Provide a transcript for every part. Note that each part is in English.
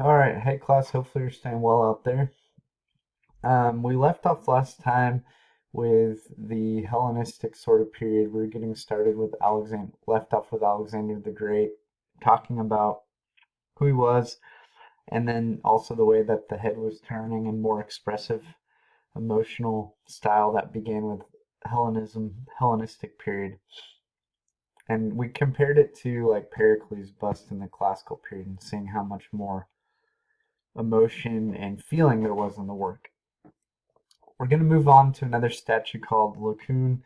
All right, hey class, hopefully you're staying well out there. We left off last time with the Hellenistic sort of period. We are getting started with left off with Alexander the Great, talking about who he was, and then also the way that the head was turning and more expressive, emotional style that began with Hellenistic period. And we compared it to like Pericles' bust in the classical period and seeing how much more emotion and feeling there was in the work. We're going to move on to another statue called Lagoon.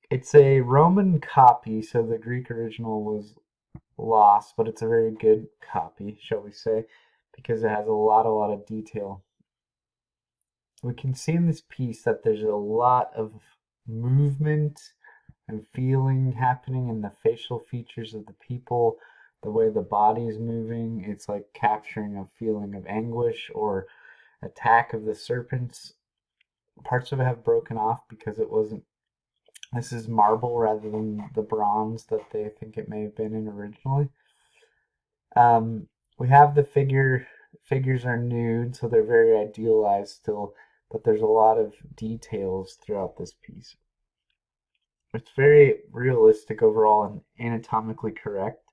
It's a Roman copy, so the Greek original was lost, but it's a very good copy, shall we say, because it has a lot of detail. We can see in this piece that there's a lot of movement and feeling happening in the facial features of the people, the way the body is moving. It's like capturing a feeling of anguish or attack of the serpents. Parts of it have broken off because it wasn't. This is marble rather than the bronze that they think it may have been in originally. We have the figures are nude, so they're very idealized still, but there's a lot of details throughout this piece. It's very realistic overall and anatomically correct,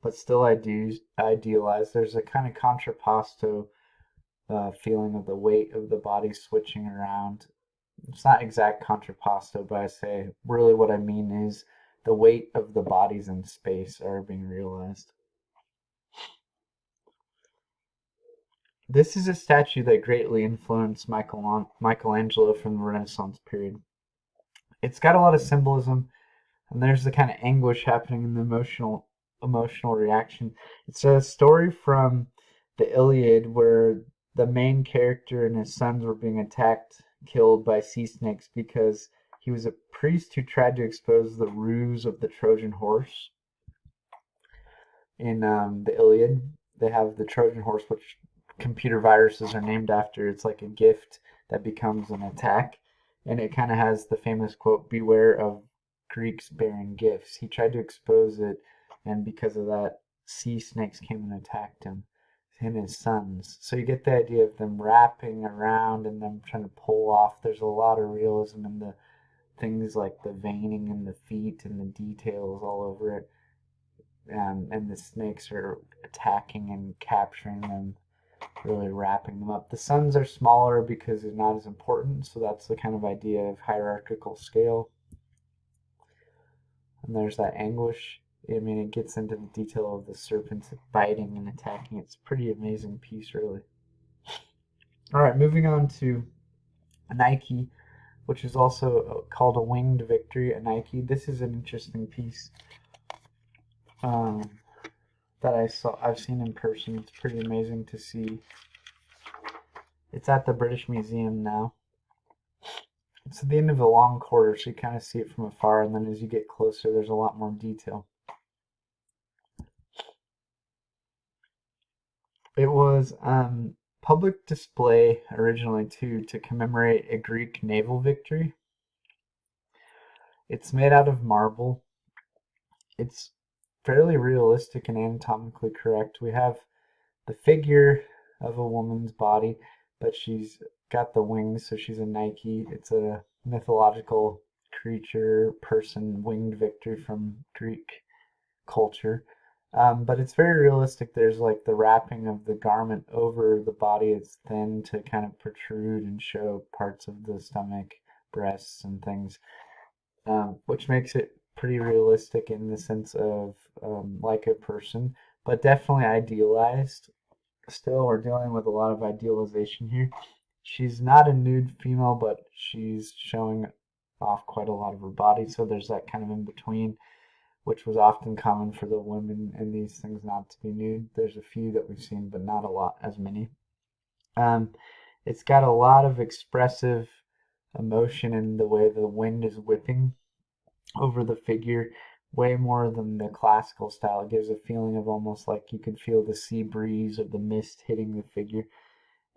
but still idealized. There's a kind of contrapposto feeling of the weight of the body switching around. It's not exact contrapposto, but I say really what I mean is the weight of the bodies in space are being realized. This is a statue that greatly influenced Michelangelo from the Renaissance period. It's got a lot of symbolism, and there's the kind of anguish happening in the emotional reaction. It's a story from the Iliad where the main character and his sons were being attacked, killed by sea snakes because he was a priest who tried to expose the ruse of the Trojan Horse. In the Iliad, they have the Trojan Horse, which computer viruses are named after. It's like a gift that becomes an attack, and it kind of has the famous quote, "Beware of Greeks bearing gifts." He tried to expose it, and because of that, sea snakes came and attacked him and his sons. So you get the idea of them wrapping around and them trying to pull off. There's a lot of realism in the things like the veining in the feet and the details all over it. And the snakes are attacking and capturing them, really wrapping them up. The sons are smaller because they're not as important, so that's the kind of idea of hierarchical scale. And there's that anguish. I mean, it gets into the detail of the serpents biting and attacking. It's a pretty amazing piece, really. All right, moving on to Nike, which is also called a winged victory. A Nike. This is an interesting piece um, that I've seen in person. It's pretty amazing to see. It's at the British Museum now. It's at the end of a long corridor, so you kind of see it from afar, and then as you get closer, there's a lot more detail. It was public display originally too to commemorate a Greek naval victory. It's made out of marble. It's fairly realistic and anatomically correct. We have the figure of a woman's body, but she's got the wings, so she's a Nike. It's a mythological creature, person, winged victor from Greek culture. But it's very realistic. There's like the wrapping of the garment over the body. It's thin to kind of protrude and show parts of the stomach, breasts, and things, which makes it pretty realistic in the sense of like a person, but definitely idealized. Still, we're dealing with a lot of idealization here. She's not a nude female, but she's showing off quite a lot of her body, so there's that kind of in between, which was often common for the women in these things not to be nude. There's a few that we've seen, but not a lot, as many. Um, it's got a lot of expressive emotion in the way the wind is whipping over the figure, way more than the classical style. It gives a feeling of almost like you could feel the sea breeze or the mist hitting the figure.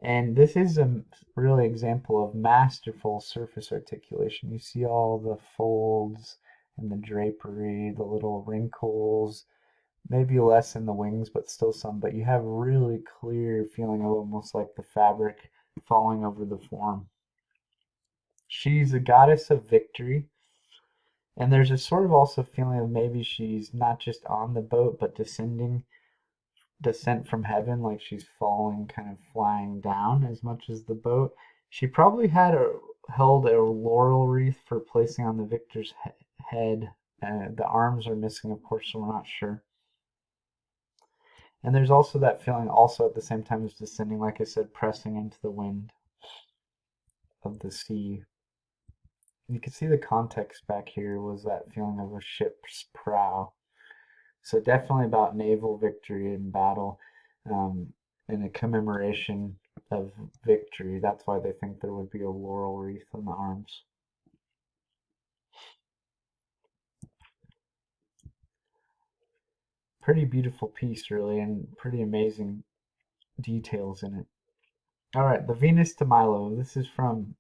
And this is a really example of masterful surface articulation. You see all the folds and the drapery, the little wrinkles, Maybe less in the wings, but still some. But you have really clear feeling of almost like the fabric falling over the form. She's a goddess of victory, and there's a sort of also feeling of maybe she's not just on the boat, but descent from heaven, like she's falling, kind of flying down as much as the boat. She probably held a laurel wreath for placing on the victor's head. The arms are missing, of course, so we're not sure. And there's also that feeling, also at the same time as descending, like I said, pressing into the wind of the sea. You can see the context back here was that feeling of a ship's prow. So definitely about naval victory in battle, and a commemoration of victory. That's why they think there would be a laurel wreath on the arms. Pretty beautiful piece, really, and pretty amazing details in it. All right, the Venus to Milo. This is from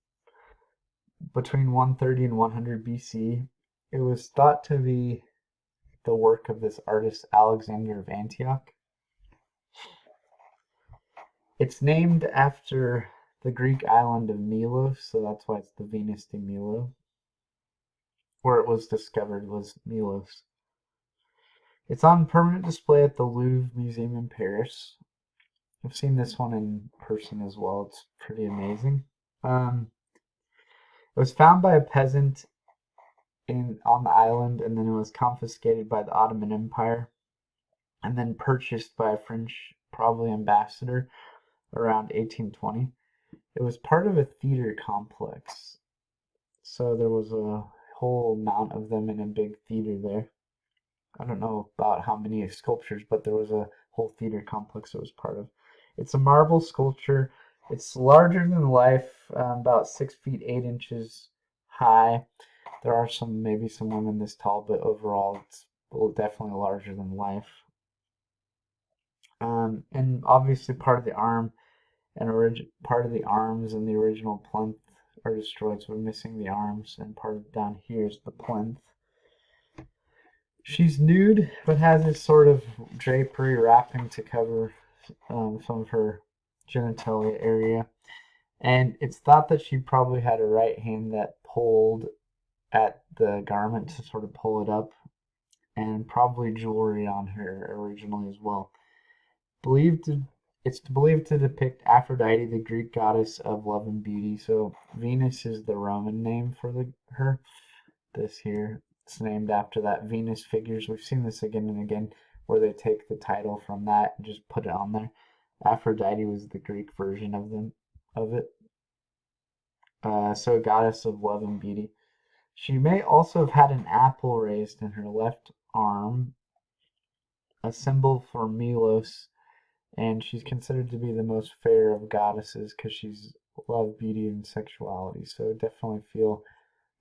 between 130 and 100 BC. It was thought to be the work of this artist Alexander of Antioch. It's named after the Greek island of Milos, so that's why it's the Venus de Milo. Where it was discovered was Milos. It's on permanent display at the Louvre Museum in Paris. I've seen this one in person as well. It's pretty amazing. It was found by a peasant on the island, and then it was confiscated by the Ottoman Empire, and then purchased by a French, probably ambassador, around 1820. It was part of a theater complex, so there was a whole amount of them in a big theater there. I don't know about how many sculptures, but there was a whole theater complex it was part of. It's a marble sculpture. It's larger than life, about 6 feet 8 inches high. There are maybe some women this tall, but overall it's definitely larger than life. And obviously part of the arm and part of the arms and the original plinth are destroyed, so we're missing the arms, and part of down here is the plinth. She's nude, but has this sort of drapery wrapping to cover some of her genitalia area. And it's thought that she probably had a right hand that pulled at the garment to sort of pull it up, and probably jewelry on her originally as well. It's believed to depict Aphrodite, the Greek goddess of love and beauty. So Venus is the Roman name for her. This here, it's named after that Venus figures. We've seen this again and again, where they take the title from that and just put it on there. Aphrodite was the Greek version of it. So goddess of love and beauty. She may also have had an apple raised in her left arm, a symbol for Milos, and she's considered to be the most fair of goddesses because she's love, beauty, and sexuality. So definitely feel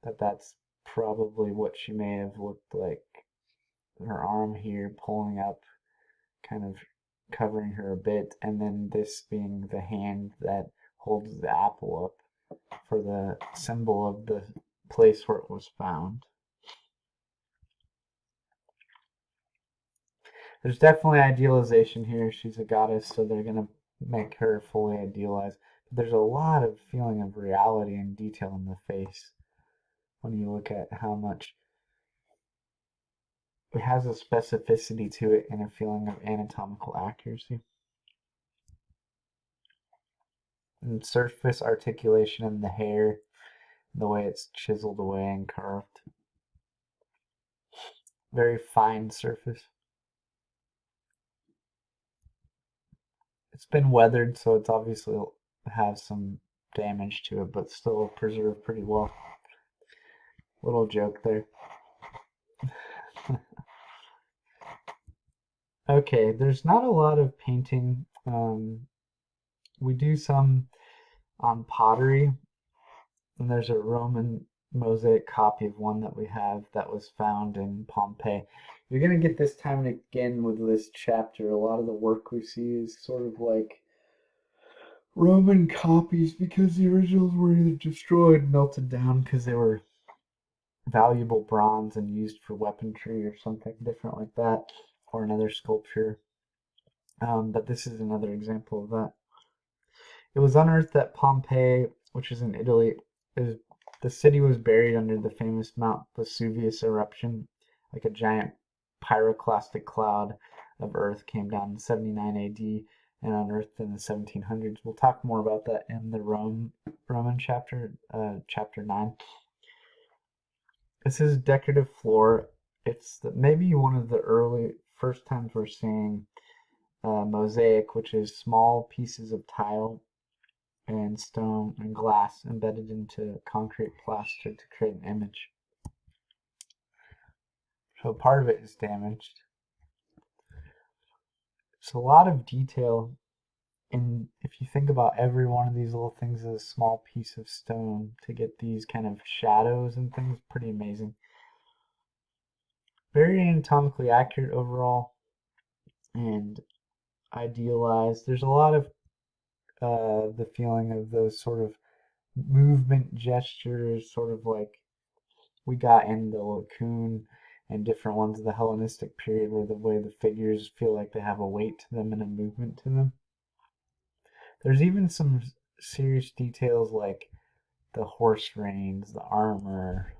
that that's probably what she may have looked like. Her arm here pulling up, kind of covering her a bit, and then this being the hand that holds the apple up for the symbol of the place where it was found. There's definitely idealization here. She's a goddess, so they're going to make her fully idealized. But there's a lot of feeling of reality and detail in the face when you look at how much it has a specificity to it and a feeling of anatomical accuracy. And surface articulation in the hair, the way it's chiseled away and carved. Very fine surface. It's been weathered, so it's obviously has some damage to it, but still preserved pretty well. Little joke there. Okay, there's not a lot of painting. We do some on pottery, and there's a Roman mosaic copy of one that we have that was found in Pompeii. You're going to get this time and again with this chapter. A lot of the work we see is sort of like Roman copies because the originals were either destroyed, melted down because they were valuable bronze and used for weaponry or something different like that. or another sculpture. But this is another example of that. It was unearthed at Pompeii, which is in Italy. The city was buried under the famous Mount Vesuvius eruption, like a giant pyroclastic cloud of earth came down in 79 AD and unearthed in the 1700s. We'll talk more about that in the Roman chapter, chapter 9. This is decorative floor. It's maybe one of the first times we're seeing mosaic, which is small pieces of tile and stone and glass embedded into concrete plaster to create an image. So part of it is damaged. It's a lot of detail, and if you think about every one of these little things as a small piece of stone to get these kind of shadows and things, pretty amazing. Very anatomically accurate overall and idealized. There's a lot of the feeling of those sort of movement gestures, sort of like we got in the Lagoon and different ones of the Hellenistic period, where the way the figures feel like they have a weight to them and a movement to them. There's even some serious details like the horse reins, the armor,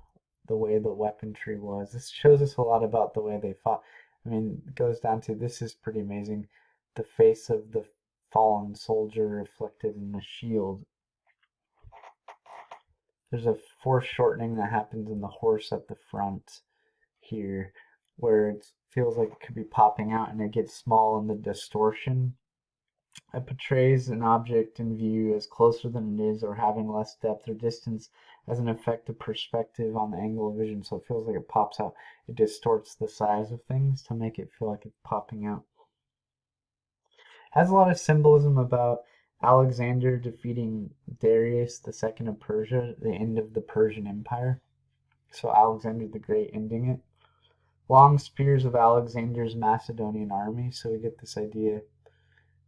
the way the weaponry was. This shows us a lot about the way they fought. I mean, it goes down to, this is pretty amazing, the face of the fallen soldier reflected in the shield. There's a foreshortening that happens in the horse at the front here, where it feels like it could be popping out and it gets small in the distortion. It portrays an object in view as closer than it is, or having less depth or distance as an effect of perspective on the angle of vision. So it feels like it pops out. It distorts the size of things to make it feel like it's popping out. It has a lot of symbolism about Alexander defeating Darius II of Persia, the end of the Persian Empire. So Alexander the Great ending it. Long spears of Alexander's Macedonian army. So we get this idea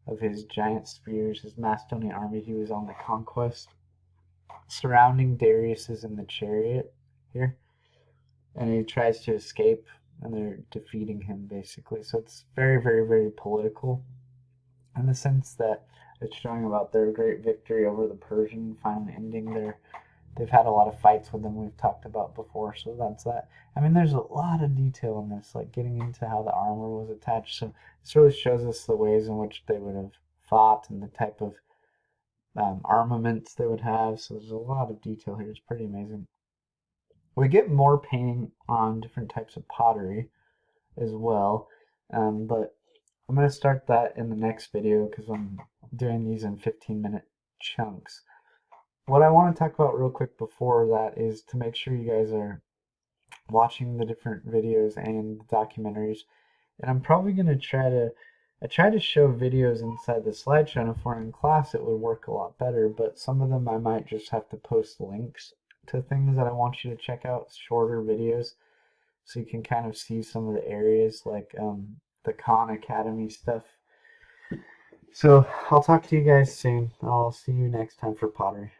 of his giant spears, his Macedonian army. He was on the conquest. Surrounding Darius is in the chariot here. And he tries to escape, and they're defeating him, basically. So it's very, very, very political, in the sense that it's showing about their great victory over the Persian, finally ending they've had a lot of fights with them we've talked about before, so that's that. I mean, there's a lot of detail in this, like getting into how the armor was attached. So this really shows us the ways in which they would have fought and the type of armaments they would have. So there's a lot of detail here. It's pretty amazing. We get more painting on different types of pottery as well, but I'm going to start that in the next video because I'm doing these in 15-minute chunks. What I want to talk about real quick before that is to make sure you guys are watching the different videos and documentaries. And I'm probably going to try to show videos inside the slideshow, and if we're in class it would work a lot better, but some of them I might just have to post links to things that I want you to check out, shorter videos, so you can kind of see some of the areas, like the Khan Academy stuff. So I'll talk to you guys soon. I'll see you next time for pottery.